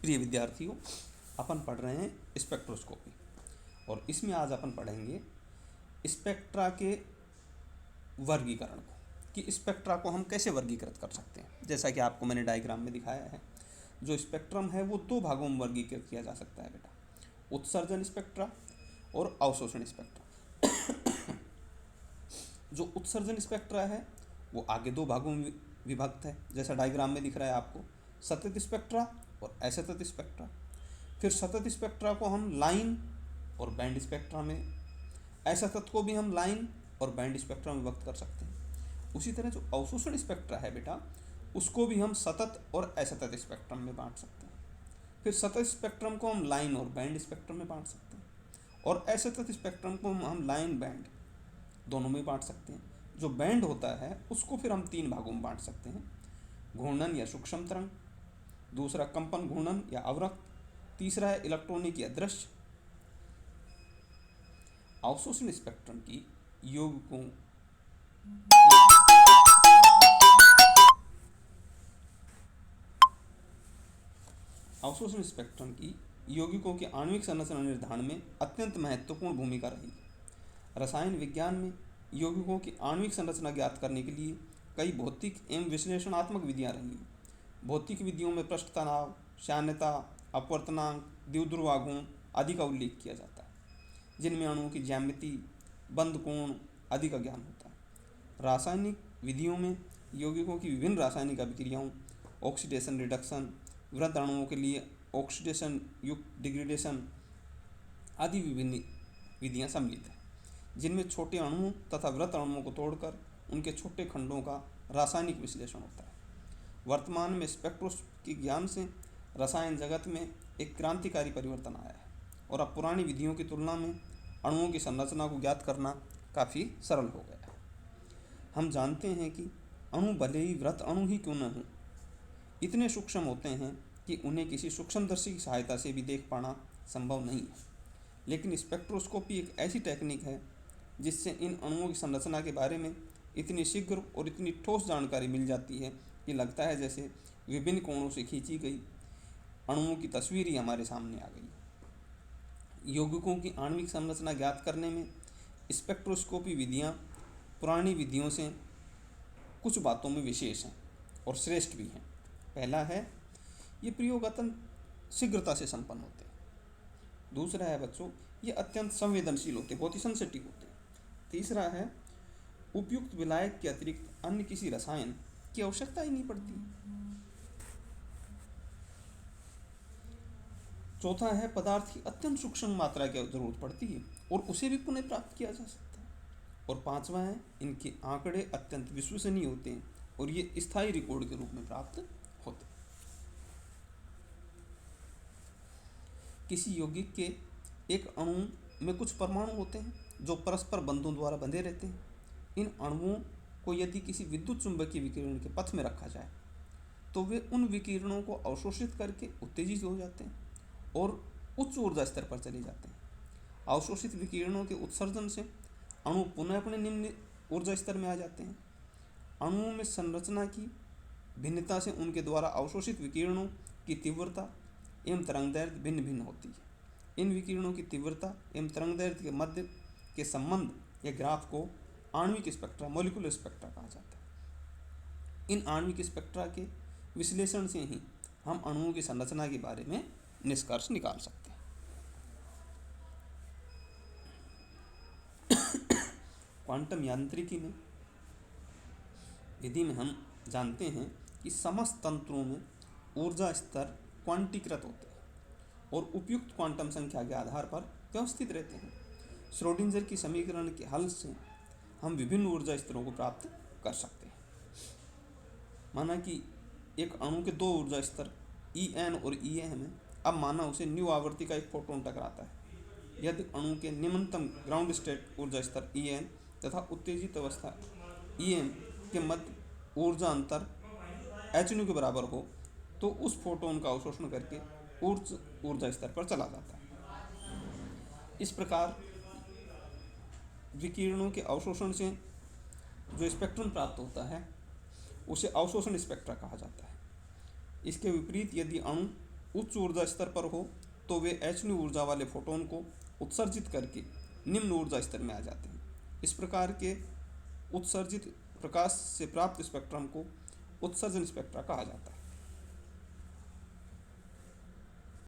प्रिय विद्यार्थियों, अपन पढ़ रहे हैं स्पेक्ट्रोस्कोपी और इसमें आज अपन पढ़ेंगे स्पेक्ट्रा के वर्गीकरण को, कि स्पेक्ट्रा को हम कैसे वर्गीकृत कर सकते हैं। जैसा कि आपको मैंने डायग्राम में दिखाया है, जो स्पेक्ट्रम है वो दो भागों में वर्गीकृत किया जा सकता है बेटा, उत्सर्जन स्पेक्ट्रा और अवशोषण स्पेक्ट्रा। जो उत्सर्जन स्पेक्ट्रा है वो आगे दो भागों में विभक्त है, जैसा डायग्राम में दिख रहा है आपको, सतत स्पेक्ट्रा और असतत स्पेक्ट्रा। फिर सतत स्पेक्ट्रा को हम लाइन और बैंड स्पेक्ट्रा में, असतत को भी हम लाइन और बैंड स्पेक्ट्रा में विभक्त कर सकते हैं। उसी तरह जो अवशोषण स्पेक्ट्रा है बेटा, उसको भी हम सतत और असतत स्पेक्ट्रम में बांट सकते हैं। फिर सतत स्पेक्ट्रम को हम लाइन और बैंड स्पेक्ट्रम में बांट सकते हैं और असतत स्पेक्ट्रम को हम लाइन बैंड दोनों में बांट सकते हैं। जो बैंड होता है उसको फिर हम तीन भागों में बांट सकते हैं, घूर्णन या सूक्ष्म तरंग, दूसरा कंपन घूर्णन या अवरक्त, तीसरा है इलेक्ट्रॉनिक या दृश्य। अवशोषण स्पेक्ट्रम की यौगिकों अवशोषण स्पेक्ट्रम की यौगिकों के आणविक संरचना निर्धारण में अत्यंत महत्वपूर्ण भूमिका रही। रसायन विज्ञान में यौगिकों की आणविक संरचना ज्ञात करने के लिए कई भौतिक एवं विश्लेषणात्मक विधियां रही हैं। भौतिक विधियों में पृष्ठ तनाव, श्यानता, अपवर्तनांक, द्विध्रुवाघूर्ण आदि का उल्लेख किया जाता है, जिनमें अणुओं की ज्यामिति, बंध कोण आदि का ज्ञान होता है। रासायनिक विधियों में यौगिकों की विभिन्न रासायनिक अभिक्रियाओं, ऑक्सीडेशन रिडक्शन, वृहद अणुओं के लिए ऑक्सीडेशन युक्त डिग्रेडेशन आदि विभिन्न विधियां सम्मिलित हैं, जिनमें छोटे अणुओं तथा वृहद अणुओं को तोड़कर उनके छोटे खंडों का रासायनिक विश्लेषण होता है। वर्तमान में स्पेक्ट्रोस्कोपी के ज्ञान से रसायन जगत में एक क्रांतिकारी परिवर्तन आया है और अब पुरानी विधियों की तुलना में अणुओं की संरचना को ज्ञात करना काफ़ी सरल हो गया है। हम जानते हैं कि अणु भले ही वृहद अणु ही क्यों न हों, इतने सूक्ष्म होते हैं कि उन्हें किसी सूक्ष्मदर्शी की सहायता से भी देख पाना संभव नहीं है। लेकिन स्पेक्ट्रोस्कोपी एक ऐसी टेक्निक है जिससे इन अणुओं की संरचना के बारे में इतनी शीघ्र और इतनी ठोस जानकारी मिल जाती है कि लगता है जैसे विभिन्न कोणों से खींची गई अणुओं की तस्वीर ही हमारे सामने आ गई। यौगिकों की आणविक संरचना ज्ञात करने में स्पेक्ट्रोस्कोपी विधियाँ पुरानी विधियों से कुछ बातों में विशेष हैं और श्रेष्ठ भी हैं। पहला है, ये प्रयोग अत्यंत शीघ्रता से संपन्न होते हैं। दूसरा है बच्चों, ये अत्यंत संवेदनशील होते हैं, बहुत ही सेंसिटिव होते हैं। तीसरा है, उपयुक्त विलायक के अतिरिक्त अन्य किसी रसायन की आवश्यकता ही नहीं पड़ती। चौथा है, पदार्थ की अत्यंत सूक्ष्म मात्रा की जरूरत पड़ती है और उसे भी पुनः प्राप्त किया जा सकता है। और पांचवा है, इनके आंकड़े अत्यंत विश्वसनीय होते हैं और ये स्थायी रिकॉर्ड के रूप में प्राप्त होते हैं। किसी यौगिक के एक अणु में कुछ परमाणु होते हैं जो परस्पर बंधों द्वारा बंधे रहते हैं। इन अणुओं को यदि किसी विद्युत चुंबकीय विकिरण के पथ में रखा जाए तो वे उन विकिरणों को अवशोषित करके उत्तेजित हो जाते हैं और उच्च ऊर्जा स्तर पर चले जाते हैं। अवशोषित विकिरणों के उत्सर्जन से अणु पुनः अपने निम्न ऊर्जा स्तर में आ जाते हैं। अणुओं में संरचना की भिन्नता से उनके द्वारा अवशोषित विकिरणों की तीव्रता एवं तरंगदैर्घ्य भिन्न भिन्न होती है। इन विकिरणों की तीव्रता एवं तरंगदैर्घ्य के मध्य के संबंध या ग्राफ को आणविक स्पेक्ट्रा, मॉलिक्यूलर स्पेक्ट्रा कहा जाता है। इन आणविक स्पेक्ट्रा के विश्लेषण से ही हम अणुओं की संरचना के बारे में निष्कर्ष निकाल सकते हैं। क्वांटम यांत्रिकी में विधि में हम जानते हैं कि समस्त तंत्रों में ऊर्जा स्तर क्वांटीकृत होते हैं और उपयुक्त क्वांटम संख्या के आधार पर व्यवस्थित रहते हैं। श्रोडिंगर की समीकरण के हल से हम विभिन्न ऊर्जा स्तरों को प्राप्त कर सकते हैं। माना कि एक अणु के दो ऊर्जा स्तर En और En में, अब माना उसे न्यू आवृत्ति का एक फोटोन टकराता है। यदि अणु के निम्नतम ग्राउंड स्टेट ऊर्जा स्तर En तथा उत्तेजित अवस्था Em के मध्य ऊर्जा अंतर hν के बराबर हो तो उस फोटोन का अवशोषण करके उच्च ऊर्जा स्तर पर चला जाता है। इस प्रकार विकिरणों के अवशोषण से जो स्पेक्ट्रम प्राप्त होता है उसे अवशोषण स्पेक्ट्रा कहा जाता है। इसके विपरीत यदि अणु उच्च ऊर्जा स्तर पर हो तो वे एचन्यू ऊर्जा वाले फोटोन को उत्सर्जित करके निम्न ऊर्जा स्तर में आ जाते हैं। इस प्रकार के उत्सर्जित प्रकाश से प्राप्त स्पेक्ट्रम को उत्सर्जन स्पेक्ट्रा कहा जाता है।